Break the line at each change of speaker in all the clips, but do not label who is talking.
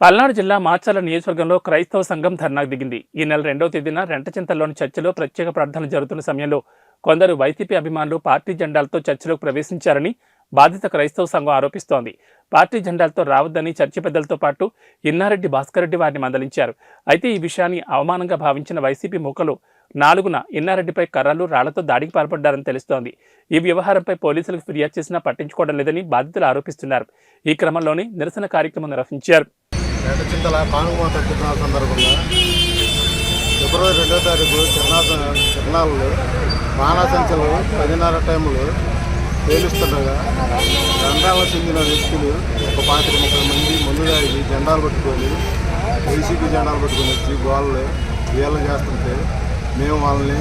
పల్నాడు జిల్లా మాచర్ల నియోజకవర్గంలో క్రైస్తవ సంఘం ధర్నాకు దిగింది. ఈ నెల 2వ తేదీన రెంటచింతల్లోని చర్చిలో ప్రత్యేక ప్రార్థనలు జరుగుతున్న సమయంలో కొందరు వైసీపీ అభిమానులు పార్టీ జెండాలతో చర్చిలోకి ప్రవేశించారని బాధిత క్రైస్తవ సంఘం ఆరోపిస్తోంది. పార్టీ జెండాలతో రావద్దని చర్చి పెద్దలతో పాటు ఇన్నారెడ్డి భాస్కర్ రెడ్డి వారిని మందలించారు. అయితే ఈ విషయాన్ని అవమానంగా భావించిన వైసీపీ మూకలు 4న ఇన్నారెడ్డిపై కర్రలు, రాళ్లతో దాడికి పాల్పడ్డారని తెలుస్తోంది. ఈ వ్యవహారంపై పోలీసులకు ఫిర్యాదు చేసినా పట్టించుకోవడం లేదని బాధితులు ఆరోపిస్తున్నారు. ఈ క్రమంలోనే నిరసన కార్యక్రమం నిర్వహించారు.
రెంటచింతల కానుగమాత తిరునాళ్ళ సందర్భంగా ఫిబ్రవరి 2వ తారీఖు తిరునాళ్ళు బాణాసంచలు 10:30 టైంలో పేలుస్తుండగా దండాలకు చెందిన వ్యక్తులు ఒక 25-30 మంది ముందుగారికి జెండాలు పట్టుకొని వైసీపీ జెండాలు పట్టుకొని వచ్చి గోళ్ళు వీళ్ళు చేస్తుంటే మేము వాళ్ళని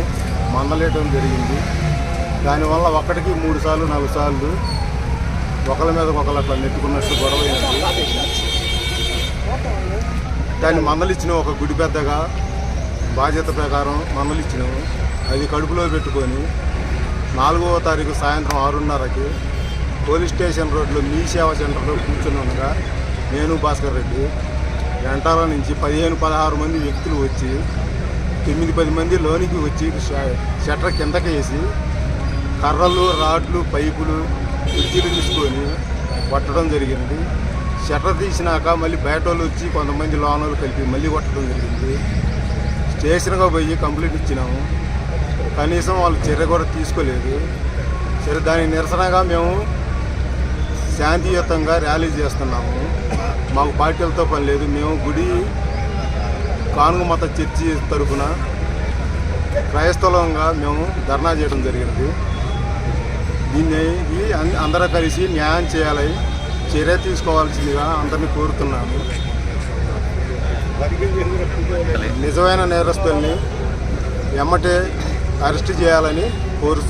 మందలేయడం జరిగింది. దానివల్ల ఒకటికి 3 సార్లు 4 సార్లు ఒకళ్ళ మీద ఒకళ్ళు అట్లా నెట్టుకున్నట్టు గొడవ అయింది. దాన్ని మందలిచ్చిన ఒక గుడి పెద్దగా బాధ్యత ప్రకారం మందలిచ్చినాము. అది కడుపులో పెట్టుకొని 4వ తారీఖు సాయంత్రం 6:30కి పోలీస్ స్టేషన్ రోడ్లో మీ సేవా సెంటర్లో కూర్చుని ఉండగా నేను భాస్కర్ రెడ్డి గంటాల నుంచి 15-16 మంది వ్యక్తులు వచ్చి 9-10 మంది లోనికి వచ్చి షట్టర్ కిందకి వేసి కర్రలు, రాడ్లు, పైపులు, కుర్చీలు తీసుకొని కొట్టడం జరిగింది. షట్టర్ తీసినాక మళ్ళీ బయట వాళ్ళు వచ్చి కొంతమంది లోనలు కలిపి మళ్ళీ కొట్టడం జరిగింది. స్టేషన్గా పోయి కంప్లైంట్ ఇచ్చినాము. కనీసం వాళ్ళు చర్య కూడా తీసుకోలేదు. సరే, దానికి నిరసనగా మేము శాంతియుతంగా ర్యాలీ చేస్తున్నాము. మాకు పార్టీలతో పని లేదు. మేము గుడి కానుగమాత చర్చి తరఫున క్రైస్తవంగా మేము ధర్నా చేయడం జరిగింది. దీన్ని అందరూ కలిసి న్యాయం చేయాలని చర్య తీసుకోవాల్సిందిగా అందరినీ కోరుతున్నాము. నిజమైన నేరస్తుల్ని ఎమ్మటే అరెస్ట్ చేయాలని కోరుతున్నాము.